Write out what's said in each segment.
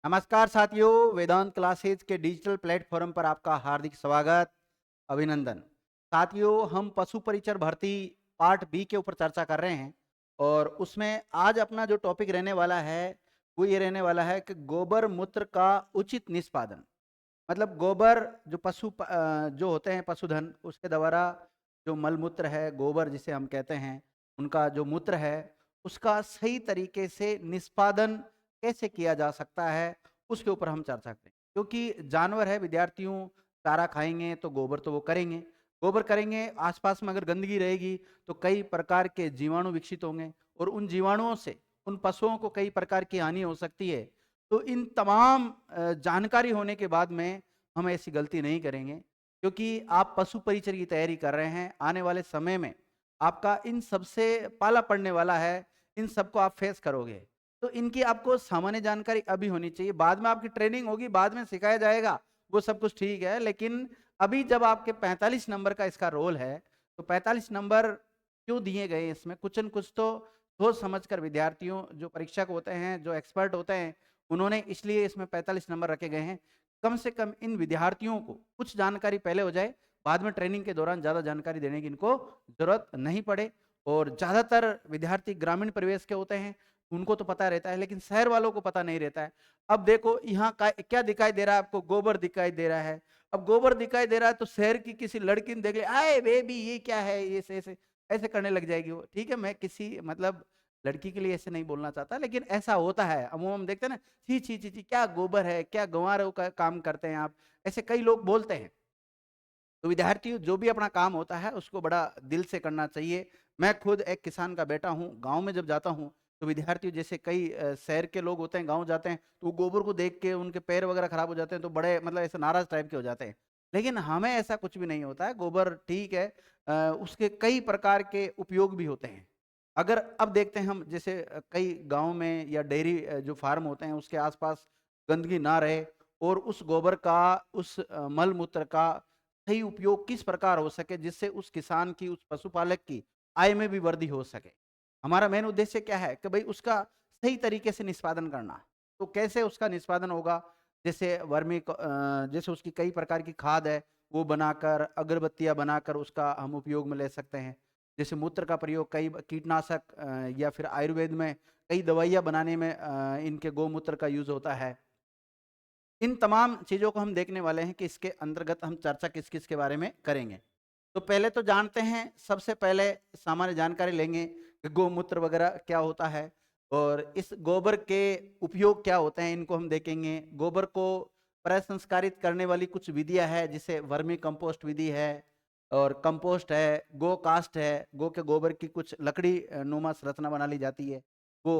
नमस्कार साथियों, वेदांत क्लासेज के डिजिटल प्लेटफॉर्म पर आपका हार्दिक स्वागत, अभिनंदन। साथियों, हम पशु परिचर भर्ती पार्ट बी के ऊपर चर्चा कर रहे हैं और उसमें आज अपना जो टॉपिक रहने वाला है वो ये रहने वाला है कि गोबर मूत्र का उचित निष्पादन। मतलब गोबर जो जो होते हैं पशुधन, उसके द्वारा जो मल मूत्र है, गोबर जिसे हम कहते हैं, उनका जो मूत्र है, उसका सही तरीके से निष्पादन कैसे किया जा सकता है, उसके ऊपर हम चर्चा करें। क्योंकि जानवर है, विद्यार्थियों चारा खाएंगे तो गोबर तो वो करेंगे। गोबर करेंगे, आसपास में अगर गंदगी रहेगी तो कई प्रकार के जीवाणु विकसित होंगे और उन जीवाणुओं से उन पशुओं को कई प्रकार की हानि हो सकती है। तो इन तमाम जानकारी होने के बाद में हम ऐसी गलती नहीं करेंगे, क्योंकि आप पशु परिचर की तैयारी कर रहे हैं। आने वाले समय में आपका इन सबसे पाला पड़ने वाला है, इन सबको आप फेस करोगे। तो इनकी आपको सामान्य जानकारी अभी होनी चाहिए। बाद में आपकी ट्रेनिंग होगी, बाद में सिखाया जाएगा, वो सब कुछ ठीक है। लेकिन अभी जब आपके 45 नंबर का इसका रोल है, तो 45 नंबर क्यों दिए गए इसमें, कुछ न कुछ तो सोच समझ कर विद्यार्थियों, जो परीक्षक होते हैं, जो एक्सपर्ट होते हैं, उन्होंने इसलिए इसमें 45 नंबर रखे गए हैं। कम से कम इन विद्यार्थियों को कुछ जानकारी पहले हो जाए, बाद में ट्रेनिंग के दौरान ज़्यादा जानकारी देने की इनको ज़रूरत नहीं पड़े। और ज़्यादातर विद्यार्थी ग्रामीण परिवेश के होते हैं, उनको तो पता रहता है, लेकिन शहर वालों को पता नहीं रहता है। अब देखो यहाँ का क्या दिखाई दे रहा है आपको, गोबर दिखाई दे रहा है। अब गोबर दिखाई दे रहा है तो शहर की किसी लड़की ने देख लिया, आए बेबी ये क्या है, ये ऐसे ऐसे ऐसे करने लग जाएगी वो। ठीक है, मैं किसी मतलब लड़की के लिए ऐसे नहीं बोलना चाहता, लेकिन ऐसा होता है। अमूमन हम देखते हैं ना, छी छी छी छी, क्या गोबर है, क्या गंवारों का काम करते हैं आप, ऐसे कई लोग बोलते हैं। तो विद्यार्थी जो भी अपना काम होता है उसको बड़ा दिल से करना चाहिए। मैं खुद एक किसान का बेटा हूँ। गांव में जब जाता हूँ तो विद्यार्थी जैसे कई शहर के लोग होते हैं, गांव जाते हैं तो वो गोबर को देख के उनके पैर वगैरह खराब हो जाते हैं, तो बड़े मतलब ऐसे नाराज टाइप के हो जाते हैं। लेकिन हमें ऐसा कुछ भी नहीं होता है। गोबर ठीक है, उसके कई प्रकार के उपयोग भी होते हैं। अगर अब देखते हैं हम, जैसे कई गांव में या डेयरी जो फार्म होते हैं उसके आसपास गंदगी ना रहे और उस गोबर का, उस मल मूत्र का सही उपयोग किस प्रकार हो सके, जिससे उस किसान की, उस पशुपालक की आय में भी वृद्धि हो सके। हमारा मेन उद्देश्य क्या है कि भाई उसका सही तरीके से निष्पादन करना। तो कैसे उसका निष्पादन होगा, जैसे जैसे उसकी कई प्रकार की खाद है, वो बनाकर, अगरबत्तियां बनाकर उसका हम उपयोग में ले सकते हैं। जैसे मूत्र का प्रयोग कई कीटनाशक या फिर आयुर्वेद में कई दवाइयां बनाने में इनके गौमूत्र का यूज होता है। इन तमाम चीज़ों को हम देखने वाले हैं कि इसके अंतर्गत हम चर्चा किस-किस के बारे में करेंगे। तो पहले तो जानते हैं, सबसे पहले सामान्य जानकारी लेंगे कि गौमूत्र वगैरह क्या होता है और इस गोबर के उपयोग क्या होते हैं, इनको हम देखेंगे। गोबर को प्रसंस्कारित करने वाली कुछ विधियाँ हैं, जैसे वर्मी कंपोस्ट विधि है और कंपोस्ट है, गो कास्ट है, गो के गोबर की कुछ लकड़ी नुमा संरचना बना ली जाती है। वो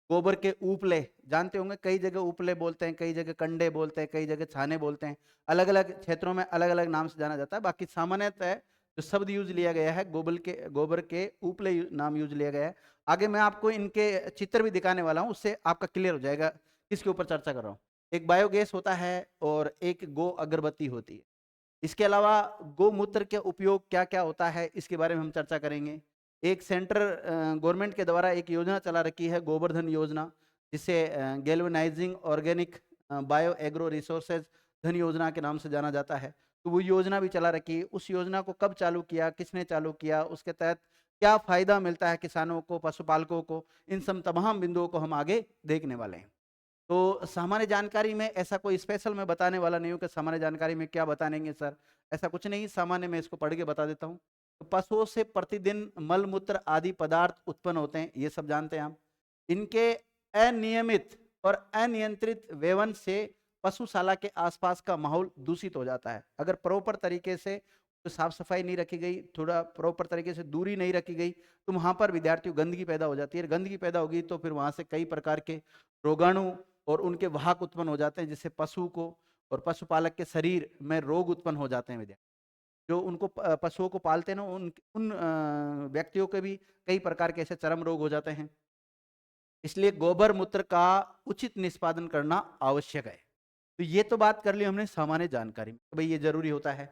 गोबर के उपले जानते होंगे, कई जगह उपले बोलते हैं, कई जगह कंडे बोलते हैं, कई जगह छाने बोलते हैं। अलग अलग क्षेत्रों में अलग अलग नाम से जाना जाता है। बाकी सामान्यतः जो शब्द यूज लिया गया है, गोबर के उपले नाम यूज लिया गया है। आगे मैं आपको इनके चित्र भी दिखाने वाला हूँ, उससे आपका क्लियर हो जाएगा किसके ऊपर चर्चा कर रहा हूँ। एक बायोगैस होता है और एक गो अगरबत्ती होती है। इसके अलावा गोमूत्र के उपयोग क्या क्या होता है, इसके बारे में हम चर्चा करेंगे। एक सेंट्रल गवर्नमेंट के द्वारा एक योजना चला रखी है, गोवर्धन योजना, जिसे galvanising organic bio agro resources धन योजना के नाम से जाना जाता है। तो वो योजना भी चला रखी है। उस योजना को कब चालू किया, किसने चालू किया, उसके तहत क्या फायदा मिलता है किसानों को, पशुपालकों को, इन सब तमाम बिंदुओं को हम आगे देखने वाले हैं। तो सामान्य जानकारी में ऐसा कोई स्पेशल मैं बताने वाला नहीं हूँ कि सामान्य जानकारी में क्या बताएंगे सर, ऐसा कुछ नहीं। सामान्य मैं इसको पढ़ के बता देता हूँ। तो पशुओं से प्रतिदिन मल मूत्र आदि पदार्थ उत्पन्न होते हैं, ये सब जानते हैं हम। इनके अनियमित और अनियंत्रित वेवन से पशुशाला के आसपास का माहौल दूषित हो जाता है। अगर प्रॉपर तरीके से तो साफ सफाई नहीं रखी गई, थोड़ा प्रॉपर तरीके से दूरी नहीं रखी गई, तो वहां पर विद्यार्थियों गंदगी पैदा हो जाती है। गंदगी पैदा होगी तो फिर वहां से कई प्रकार के रोगाणु और उनके वाहक उत्पन्न हो जाते हैं, जिससे पशु को और पशुपालक के शरीर में रोग उत्पन्न हो जाते हैं। विद्यार्थी जो उनको पशुओं को पालते हैं ना, उन उन व्यक्तियों के भी कई प्रकार के ऐसे चरम रोग हो जाते हैं। इसलिए गोबर मूत्र का उचित निष्पादन करना आवश्यक है। तो ये तो बात कर ली हमने सामान्य जानकारी में, तो भाई ये जरूरी होता है।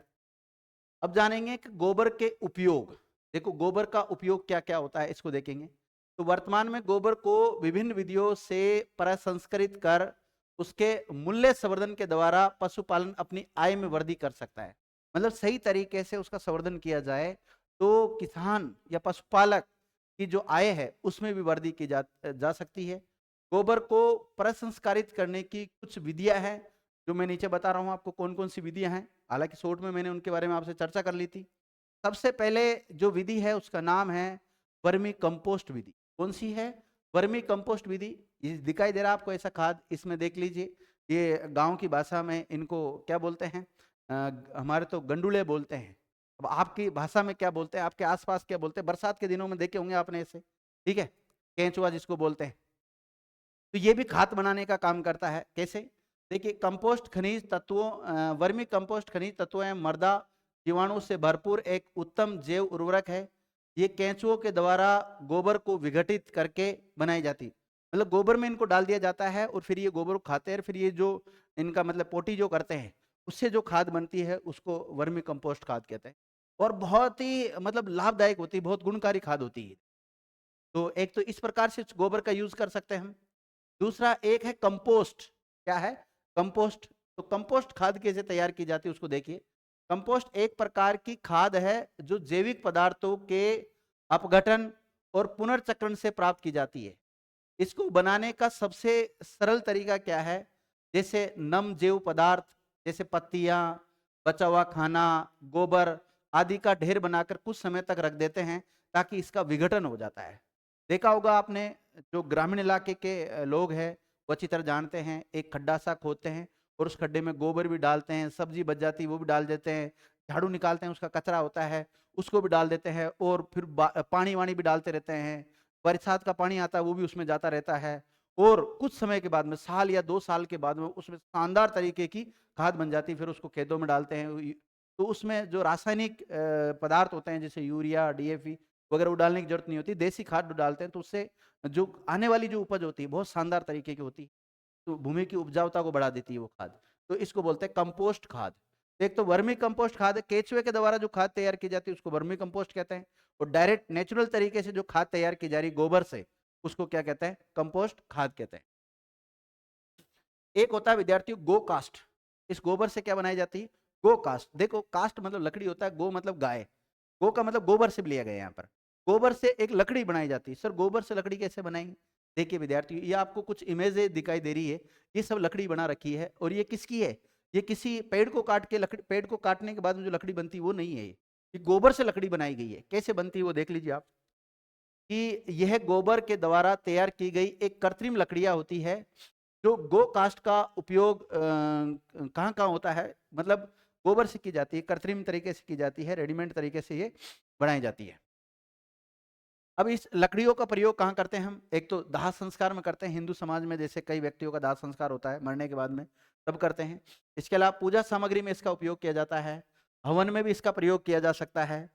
अब जानेंगे कि गोबर के उपयोग। देखो गोबर का उपयोग क्या क्या होता है, इसको देखेंगे। तो वर्तमान में गोबर को विभिन्न विधियों से प्रसंस्कृत कर उसके मूल्य संवर्धन के द्वारा पशुपालन अपनी आय में वृद्धि कर सकता है। मतलब सही तरीके से उसका संवर्धन किया जाए तो किसान या पशुपालक की जो आय है उसमें भी वृद्धि की जा सकती है। गोबर को प्रसंस्कारित करने की कुछ विधियां हैं जो मैं नीचे बता रहा हूं आपको कौन कौन सी विधियां हैं। हालांकि शॉर्ट में मैंने उनके बारे में आपसे चर्चा कर ली थी। सबसे पहले जो विधि है उसका नाम है वर्मी कंपोस्ट विधि। कौन सी है? वर्मी कंपोस्ट विधि। ये दिखाई दे रहा है आपको ऐसा खाद, इसमें देख लीजिए। ये गांव की भाषा में इनको क्या बोलते हैं? हमारे तो गंडुले बोलते हैं। अब आपकी भाषा में क्या बोलते हैं, आपके आसपास क्या बोलते हैं? बरसात के दिनों में देखे होंगे आपने ऐसे, ठीक है, केंचुआ जिसको बोलते हैं। तो ये भी खाद बनाने का काम करता है। कैसे? देखिए, कंपोस्ट खनिज तत्वों वर्मी कंपोस्ट खनिज तत्वों एवं मृदा जीवाणु से भरपूर एक उत्तम जैव उर्वरक है। ये केंचुओं के द्वारा गोबर को विघटित करके बनाई जाती, मतलब गोबर में इनको डाल दिया जाता है और फिर ये गोबर को खाते हैं। फिर ये जो इनका मतलब पोटी जो करते हैं उससे जो खाद बनती है उसको वर्मी कंपोस्ट खाद कहते हैं। और बहुत ही मतलब लाभदायक होती है, बहुत गुणकारी खाद होती है। तो एक तो इस प्रकार से गोबर का यूज कर सकते हैं हम। दूसरा एक है कंपोस्ट। क्या है? कंपोस्ट। तो कंपोस्ट खाद कैसे तैयार की जाती है उसको देखिए। कंपोस्ट एक प्रकार की खाद है जो जैविक पदार्थों के अपघटन और पुनर्चक्रण से प्राप्त की जाती है। इसको बनाने का सबसे सरल तरीका क्या है? जैसे नम जैव पदार्थ, जैसे पत्तियां, बचा हुआ खाना, गोबर आदि का ढेर बनाकर कुछ समय तक रख देते हैं ताकि इसका विघटन हो जाता है। देखा होगा आपने, जो ग्रामीण इलाके के लोग हैं वो अच्छी तरह जानते हैं। एक खड्डा सा खोदते हैं और उस खड्डे में गोबर भी डालते हैं, सब्जी बच जाती है वो भी डाल देते हैं, झाड़ू निकालते हैं उसका कचरा होता है उसको भी डाल देते हैं, और फिर पानी वानी भी डालते रहते हैं। बरसात का पानी आता है वो भी उसमें जाता रहता है। और कुछ समय के बाद में, साल या 2 साल के बाद में, उसमें शानदार तरीके की खाद बन जाती है। फिर उसको खेतों में डालते हैं। तो उसमें जो रासायनिक पदार्थ होते हैं जैसे यूरिया, डीएपी वगैरह वो डालने की जरूरत नहीं होती। देसी खाद डालते हैं तो उससे जो आने वाली जो उपज होती है बहुत शानदार तरीके की होती है। तो भूमि की उपजाऊता को बढ़ा देती है वो खाद। तो इसको बोलते हैं कंपोस्ट खाद। तो एक तो वर्मी कंपोस्ट खाद है, केचुए के द्वारा जो खाद तैयार की जाती है उसको वर्मी कंपोस्ट कहते हैं। और डायरेक्ट नेचुरल तरीके से जो खाद तैयार की जा रही गोबर से उसको क्या कहते हैं? कंपोस्ट खाद कहते हैं। एक होता है विद्यार्थियों गो कास्ट। इस गोबर से क्या बनाई जाती है? गो कास्ट। देखो, कास्ट मतलब लकड़ी होता है, गो मतलब गाय। गो का मतलब गोबर से भी लिया गया यहाँ पर। गोबर से एक लकड़ी बनाई जाती है। सर गोबर से लकड़ी कैसे बनाएंगे? देखिए विद्यार्थियों, ये आपको कुछ इमेजें दिखाई दे रही है, ये सब लकड़ी बना रखी है। और ये किसकी है? ये किसी पेड़ को काट के, लकड़ी, पेड़ को काटने के बाद में जो लकड़ी बनती है वो नहीं है। ये गोबर से लकड़ी बनाई गई है। कैसे बनती है वो देख लीजिए आप, कि यह गोबर के द्वारा तैयार की गई एक कृत्रिम लकड़ियां होती है। जो गो कास्ट का उपयोग कहाँ कहाँ होता है? मतलब गोबर से की जाती है, कृत्रिम तरीके से की जाती है, रेडीमेड तरीके से ये बनाई जाती है। अब इस लकड़ियों का प्रयोग कहाँ करते हैं हम? एक तो दाह संस्कार में करते हैं हिंदू समाज में, जैसे कई व्यक्तियों का दाह संस्कार होता है मरने के बाद में, तब करते हैं। इसके अलावा पूजा सामग्री में इसका उपयोग किया जाता है, हवन में भी इसका प्रयोग किया जा सकता है।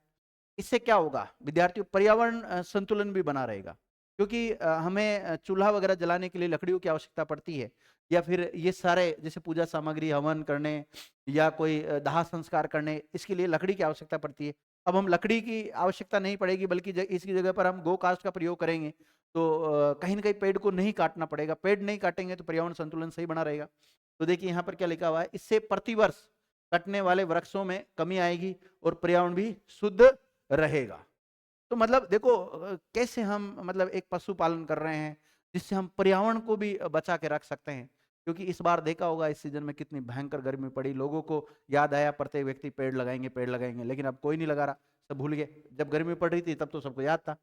इससे क्या होगा विद्यार्थियों? पर्यावरण संतुलन भी बना रहेगा। क्योंकि हमें चूल्हा वगैरह जलाने के लिए लकड़ियों की आवश्यकता पड़ती है, या फिर ये सारे जैसे पूजा सामग्री, हवन करने या कोई दाह संस्कार करने, इसके लिए लकड़ी की आवश्यकता पड़ती है। अब हम लकड़ी की आवश्यकता नहीं पड़ेगी, बल्कि इसकी जगह पर हम गो कास्ट का प्रयोग करेंगे, तो कहीं ना कहीं पेड़ को नहीं काटना पड़ेगा। पेड़ नहीं काटेंगे तो पर्यावरण संतुलन सही बना रहेगा। तो देखिए यहाँ पर क्या लिखा हुआ है, इससे प्रतिवर्ष कटने वाले वृक्षों में कमी आएगी और पर्यावरण भी शुद्ध रहेगा। तो मतलब देखो कैसे हम मतलब एक पशु पालन कर रहे हैं जिससे हम पर्यावरण को भी बचा के रख सकते हैं। क्योंकि इस बार देखा होगा इस सीजन में कितनी भयंकर गर्मी पड़ी, लोगों को याद आया प्रत्येक व्यक्ति पेड़ लगाएंगे पेड़ लगाएंगे, लेकिन अब कोई नहीं लगा रहा, सब भूल गए। जब गर्मी पड़ रही थी तब तो सबको याद था।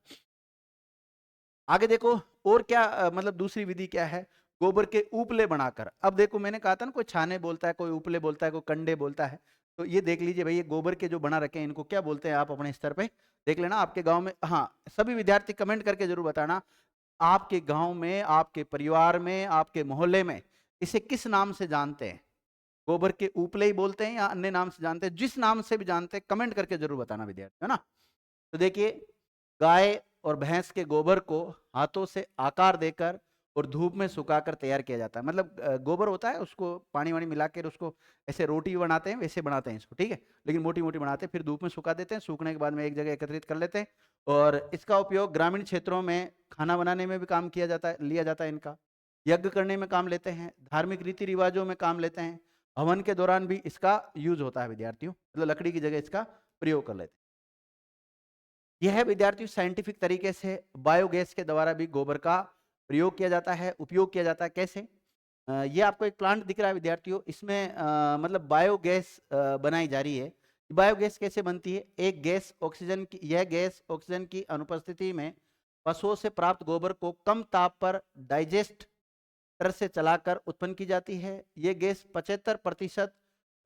आगे देखो और क्या मतलब दूसरी विधि क्या है? गोबर के उपले बनाकर। अब देखो मैंने कहा था ना, कोई छाने बोलता है, कोई उपले बोलता है, कोई कंडे बोलता है। तो ये देख लीजिए भाई, ये गोबर के जो बना रखे हैं इनको क्या बोलते हैं आप अपने स्तर पे देख लेना आपके गांव में। हाँ, सभी विद्यार्थी कमेंट करके जरूर बताना आपके गांव में, आपके परिवार में, आपके मोहल्ले में इसे किस नाम से जानते हैं। गोबर के उपले ही बोलते हैं या अन्य नाम से जानते हैं? जिस नाम से भी जानते हैं कमेंट करके जरूर बताना विद्यार्थी, है ना। तो देखिए, गाय और भैंस के गोबर को हाथों से आकार देकर और धूप में सुखाकर तैयार किया जाता है। मतलब गोबर होता है उसको पानी वानी मिला कर उसको ऐसे रोटी बनाते हैं, वैसे बनाते हैं इसको, ठीक है, लेकिन मोटी मोटी बनाते हैं, फिर धूप में सुखा देते हैं, सूखने के बाद में एक जगह एकत्रित कर लेते हैं। और इसका उपयोग ग्रामीण क्षेत्रों में खाना बनाने में भी काम किया जाता है, लिया जाता है इनका। यज्ञ करने में काम लेते हैं, धार्मिक रीति रिवाजों में काम लेते हैं, हवन के दौरान भी इसका यूज होता है विद्यार्थियों, मतलब लकड़ी की जगह इसका प्रयोग कर लेते हैं। यह है विद्यार्थियों साइंटिफिक तरीके से बायोगैस के द्वारा भी गोबर का प्रयोग किया जाता है, उपयोग किया जाता है। कैसे? ये आपको एक प्लांट दिख रहा है विद्यार्थियों, इसमें मतलब बायोगैस बनाई जा रही है। बायोगैस कैसे बनती है? एक गैस ऑक्सीजन की, यह गैस ऑक्सीजन की अनुपस्थिति में पशुओं से प्राप्त गोबर को कम ताप पर डाइजेस्टर से चलाकर उत्पन्न की जाती है। ये गैस 75%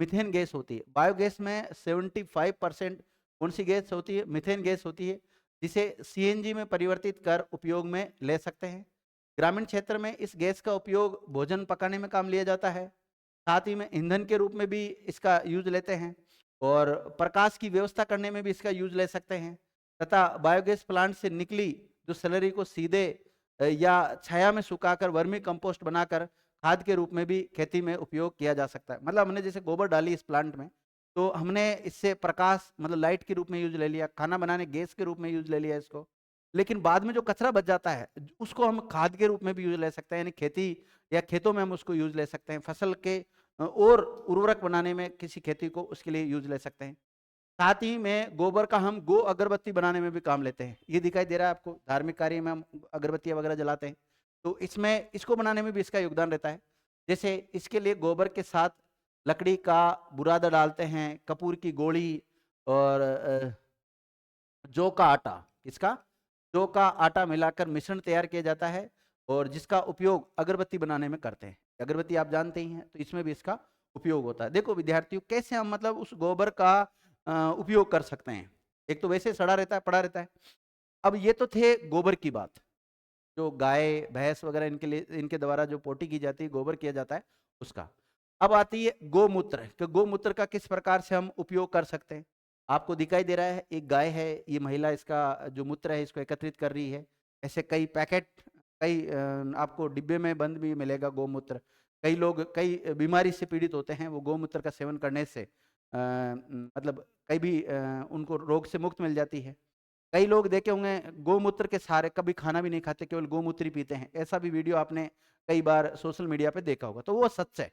मीथेन गैस होती है। बायोगैस में 75% कौन सी गैस होती है? मीथेन गैस होती है, जिसे सीएनजी में परिवर्तित कर उपयोग में ले सकते हैं। ग्रामीण क्षेत्र में इस गैस का उपयोग भोजन पकाने में काम लिया जाता है, साथ ही में ईंधन के रूप में भी इसका यूज लेते हैं, और प्रकाश की व्यवस्था करने में भी इसका यूज ले सकते हैं। तथा बायोगैस प्लांट से निकली जो स्लरी को सीधे या छाया में सुखाकर वर्मी कंपोस्ट बनाकर खाद के रूप में भी खेती में उपयोग किया जा सकता है। मतलब हमने जैसे गोबर डाली इस प्लांट में, तो हमने इससे प्रकाश मतलब लाइट के रूप में यूज ले लिया, खाना बनाने गैस के रूप में यूज ले लिया इसको, लेकिन बाद में जो कचरा बच जाता है उसको हम खाद के रूप में भी यूज ले सकते हैं, यानी खेती या खेतों में हम उसको यूज ले सकते हैं, फसल के और उर्वरक बनाने में किसी खेती को उसके लिए यूज ले सकते हैं। साथ ही में गोबर का हम गो अगरबत्ती बनाने में भी काम लेते हैं। ये दिखाई दे रहा है आपको, धार्मिक कार्य में हम अगरबत्तियां वगैरह जलाते हैं, तो इसमें इसको बनाने में भी इसका योगदान रहता है। जैसे इसके लिए गोबर के साथ लकड़ी का बुरादा डालते हैं, कपूर की गोली और जौ का आटा, इसका जौ का आटा मिलाकर मिश्रण तैयार किया जाता है, और जिसका उपयोग अगरबत्ती बनाने में करते हैं। अगरबत्ती आप जानते ही हैं, तो इसमें भी इसका उपयोग होता है। देखो विद्यार्थियों, कैसे हम मतलब उस गोबर का उपयोग कर सकते हैं। एक तो वैसे सड़ा रहता है, पड़ा रहता है। अब ये तो थे गोबर की बात, जो गाय भैंस वगैरह इनके लिए, इनके द्वारा जो पोटी की जाती है, गोबर किया जाता है उसका। अब आती है गोमूत्र, कि गोमूत्र का किस प्रकार से हम उपयोग कर सकते हैं। आपको दिखाई दे रहा है एक गाय है, ये महिला इसका जो मूत्र है इसको एकत्रित कर रही है। ऐसे कई पैकेट, कई आपको डिब्बे में बंद भी मिलेगा गोमूत्र। कई लोग कई बीमारी से पीड़ित होते हैं, वो गोमूत्र का सेवन करने से मतलब कई भी उनको रोग से मुक्त मिल जाती है। कई लोग देखे होंगे गोमूत्र के सहारे कभी खाना भी नहीं खाते, केवल गोमूत्र ही पीते हैं। ऐसा भी वीडियो आपने कई बार सोशल मीडिया पे देखा होगा, तो वो सच है।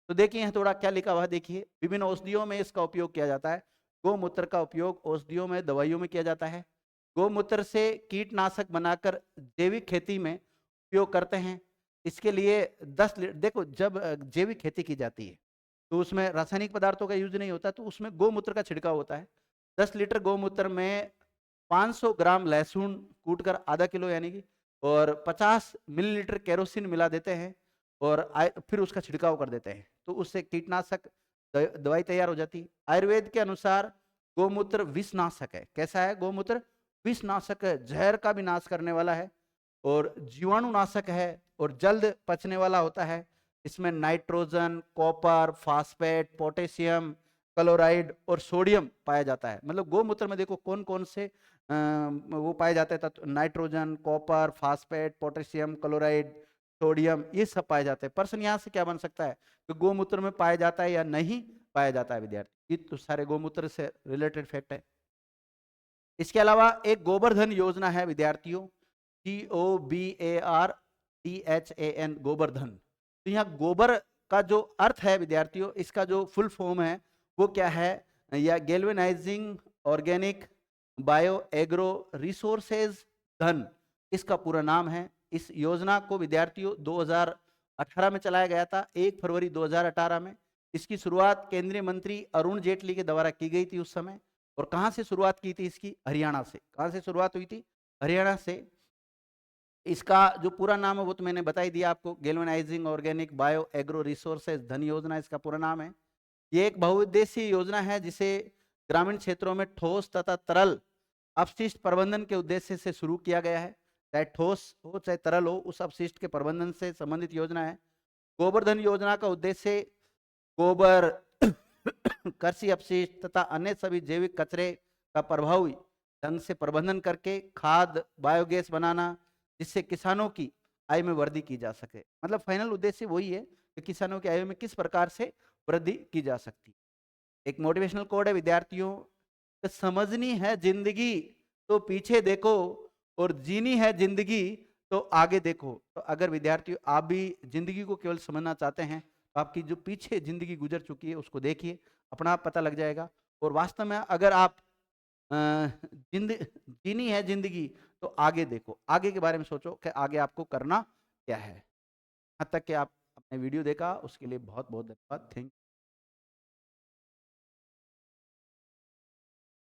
तो देखिए यहाँ थोड़ा क्या लिखा हुआ देखिए, विभिन्न औषधियों में इसका उपयोग किया जाता है। गोमूत्र का उपयोग औषधियों में, दवाइयों में किया जाता है। गोमूत्र से कीटनाशक बनाकर जैविक खेती में उपयोग करते हैं। इसके लिए 10 लीटर, देखो जब जैविक खेती की जाती है तो उसमें रासायनिक पदार्थों का यूज नहीं होता, तो उसमें गोमूत्र का छिड़काव होता है। 10 लीटर गोमूत्र में 500 ग्राम लहसुन कूटकर आधा किलो यानी कि, और 50 मिलीलीटर केरोसिन मिला देते हैं, और फिर उसका छिड़काव कर देते हैं, तो उससे कीटनाशक दवाई तैयार हो जाती है। आयुर्वेद के अनुसार गोमूत्र विषनाशक है। कैसा है गोमूत्र? विषनाशक है, जहर का भी नाश करने वाला है, और जीवाणुनाशक है, और जल्द पचने वाला होता है। इसमें nitrogen, copper, phosphate, potassium, chloride और सोडियम पाया जाता है। मतलब गोमूत्र में देखो कौन कौन से वो पाए जाते हैं तत्व, nitrogen, copper, phosphate, potassium, chloride, sodium, ये सब पाए जाते हैं। प्रश्न यहाँ से क्या बन सकता है कि गोमूत्र में पाया जाता है या नहीं पाया जाता है विद्यार्थी? ये तो सारे गोमूत्र से रिलेटेड फैक्ट है। इसके अलावा एक गोबरधन योजना है विद्यार्थियों, GOBARDHAN, गोबरधन। तो यहाँ गोबर का जो अर्थ है विद्यार्थियों, इसका जो फुल फॉर्म है वो क्या है? या galvanising organic bio agro resources धन, इसका पूरा नाम है। इस योजना को विद्यार्थियों 2018 में चलाया गया था, 1 फरवरी 2018 में। इसकी शुरुआत केंद्रीय मंत्री अरुण जेटली के द्वारा की गई थी उस समय। और कहाँ से शुरुआत की थी इसकी? हरियाणा से। कहाँ से शुरुआत हुई थी? हरियाणा से। इसका जो पूरा नाम है वो तो मैंने बता ही दिया आपको, galvanising organic bio agro resources धन योजना इसका पूरा नाम है। ये एक बहुउद्देशीय योजना है जिसे ग्रामीण क्षेत्रों में ठोस तथा तरल अपशिष्ट प्रबंधन के उद्देश्य से शुरू किया गया है। चाहे ठोस हो चाहे तरल हो, उस अपशिष्ट के प्रबंधन से संबंधित योजना है। गोबरधन योजना का उद्देश्य गोबर कृषि अपशिष्ट तथा अन्य सभी जैविक कचरे का प्रभावी ढंग से प्रबंधन करके खाद बायोगैस बनाना, जिससे किसानों की आय में वृद्धि की जा सके। मतलब फाइनल उद्देश्य वही है कि किसानों की आय में किस प्रकार से वृद्धि की जा सकती है। एक मोटिवेशनल कोड है विद्यार्थियों, कि समझनी है जिंदगी तो पीछे देखो, और जीनी है जिंदगी तो आगे देखो। तो अगर विद्यार्थियों आप भी जिंदगी को केवल समझना चाहते हैं तो आपकी जो पीछे जिंदगी गुजर चुकी है उसको देखिए, अपना आप पता लग जाएगा। और वास्तव में अगर आप जिंद जीनी है जिंदगी तो आगे देखो, आगे के बारे में सोचो कि आगे आपको करना क्या है। यहाँ तक कि आप अपने वीडियो देखा उसके लिए बहुत बहुत धन्यवाद। थैंक